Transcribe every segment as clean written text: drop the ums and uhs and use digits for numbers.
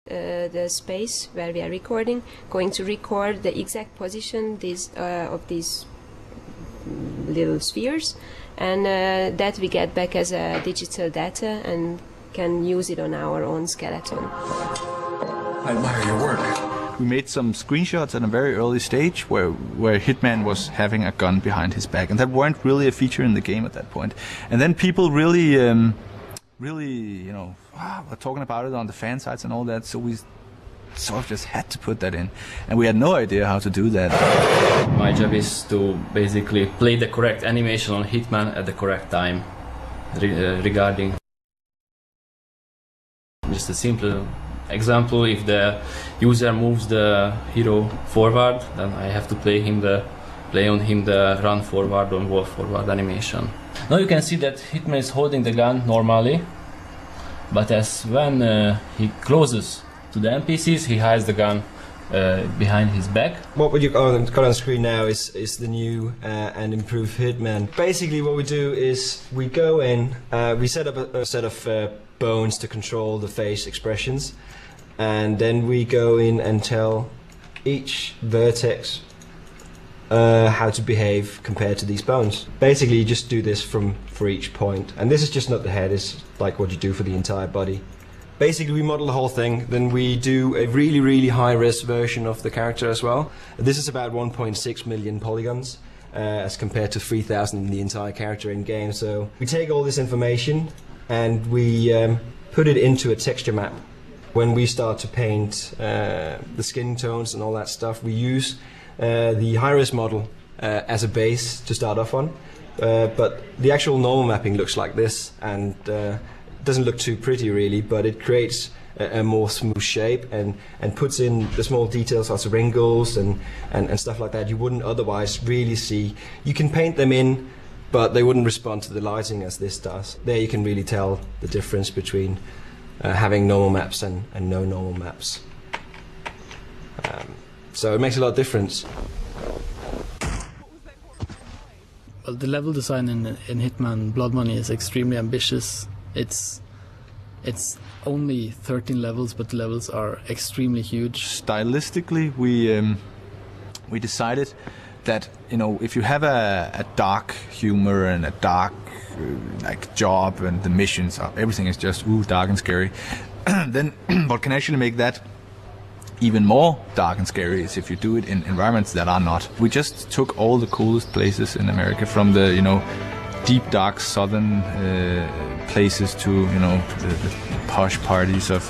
the space where we are recording, going to record the exact position of these little spheres, and that we get back as a digital data and can use it on our own skeleton. I admire your work. We made some screenshots at a very early stage where Hitman was having a gun behind his back, and that weren't really a feature in the game at that point. And then people really, were talking about it on the fan sites and all that, so we sort of just had to put that in, and we had no idea how to do that. My job is to basically play the correct animation on Hitman at the correct time, regarding just a simple example. If the user moves the hero forward, then I have to play on him the run forward or walk forward animation. Now you can see that Hitman is holding the gun normally, but when he closes to the NPCs, he hides the gun behind his back. What you've got on screen now is the new and improved Hitman. Basically what we do is we go in, we set up a set of bones to control the face expressions, and then we go in and tell each vertex how to behave compared to these bones. Basically you just do this for each point, and this is just not the head, it's like what you do for the entire body. Basically we model the whole thing, then we do a really high-res version of the character as well. This is about 1.6 million polygons as compared to 3,000 in the entire character in game. So we take all this information and we put it into a texture map. When we start to paint the skin tones and all that stuff, we use the high-res model as a base to start off on. But the actual normal mapping looks like this, and doesn't look too pretty really, but it creates a more smooth shape and puts in the small details, lots of wrinkles and stuff like that you wouldn't otherwise really see. You can paint them in, but they wouldn't respond to the lighting as this does. There you can really tell the difference between having normal maps and no normal maps. So it makes a lot of difference. Well, the level design in Hitman Blood Money is extremely ambitious. It's only 13 levels, but the levels are extremely huge. Stylistically, we decided that, you know, if you have a dark humor and a dark like job and the missions, everything is just dark and scary, then what can actually make that even more dark and scary is if you do it in environments that are not. We just took all the coolest places in America, from the, you know, deep dark southern places to, you know, the posh parties of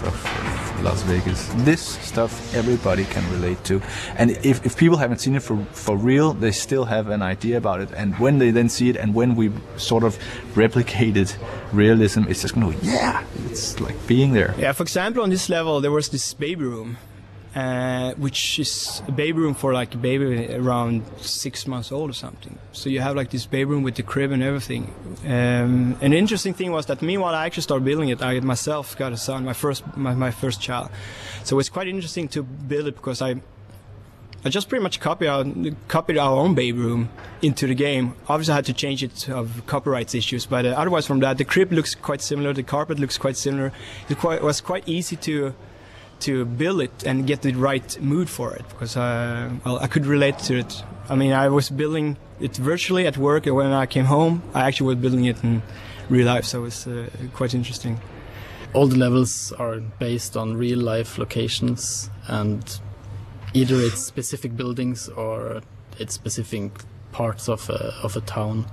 Las Vegas. This stuff everybody can relate to, and if people haven't seen it for real, they still have an idea about it, and when they then see it and when we sort of replicated realism, it's just gonna go, yeah, it's like being there. Yeah, for example, on this level there was this baby room, which is a baby room for like a baby around 6 months old or something. So you have like this baby room with the crib and everything. And the interesting thing was that meanwhile I actually started building it, I myself got a son, my first child. So it's quite interesting to build it, because I just pretty much copied our own baby room into the game. Obviously I had to change it of copyright issues, but otherwise from that, the crib looks quite similar, the carpet looks quite similar. It was quite easy to build it and get the right mood for it, because well, I could relate to it. I mean, I was building it virtually at work, and when I came home I actually was building it in real life, so it's quite interesting. All the levels are based on real life locations, and either it's specific buildings or it's specific parts of a town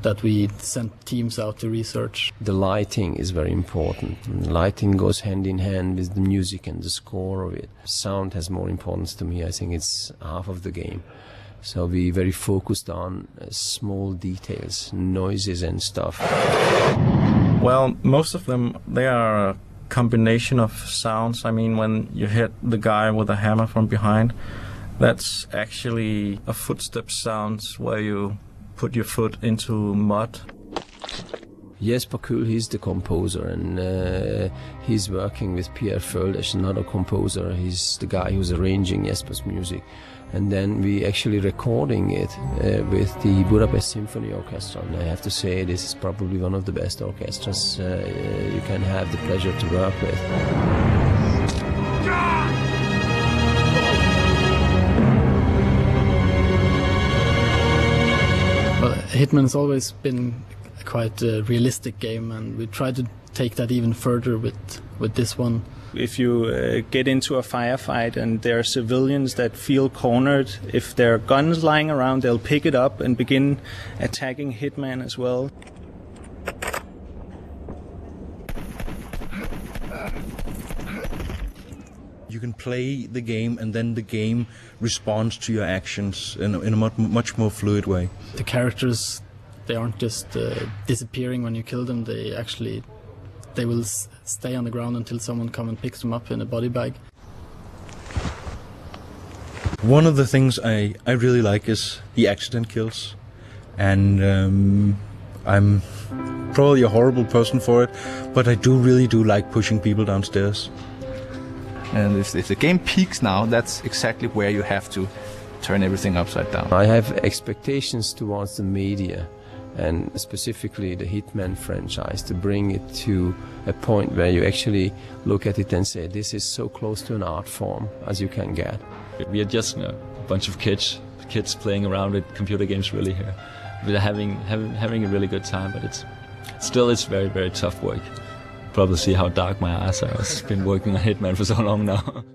that we sent teams out to research. The lighting is very important. And lighting goes hand in hand with the music and the score of it. Sound has more importance to me. I think it's half of the game. So we very focused on small details, noises and stuff. Well, most of them, they are a combination of sounds. I mean, when you hit the guy with a hammer from behind, that's actually a footstep sounds where you put your foot into mud. Jesper Kuhl, he's the composer, and he's working with Pierre Földes, another composer. He's the guy who's arranging Jesper's music. And then we actually recording it with the Budapest Symphony Orchestra. And I have to say, this is probably one of the best orchestras you can have the pleasure to work with. Hitman has always been quite a realistic game, and we try to take that even further with this one. If you get into a firefight and there are civilians that feel cornered, if there are guns lying around, they'll pick it up and begin attacking Hitman as well. You can play the game and then the game responds to your actions in a much more fluid way. The characters, they aren't just disappearing when you kill them, they will stay on the ground until someone comes and picks them up in a body bag. One of the things I really like is the accident kills, and I'm probably a horrible person for it, but I really do like pushing people downstairs. And if the game peaks now, that's exactly where you have to turn everything upside down. I have expectations towards the media, and specifically the Hitman franchise, to bring it to a point where you actually look at it and say, this is so close to an art form as you can get. We are just a bunch of kids playing around with computer games really here. We're having a really good time, but it's very, very tough work. Probably see how dark my eyes are. I've been working on Hitman for so long now.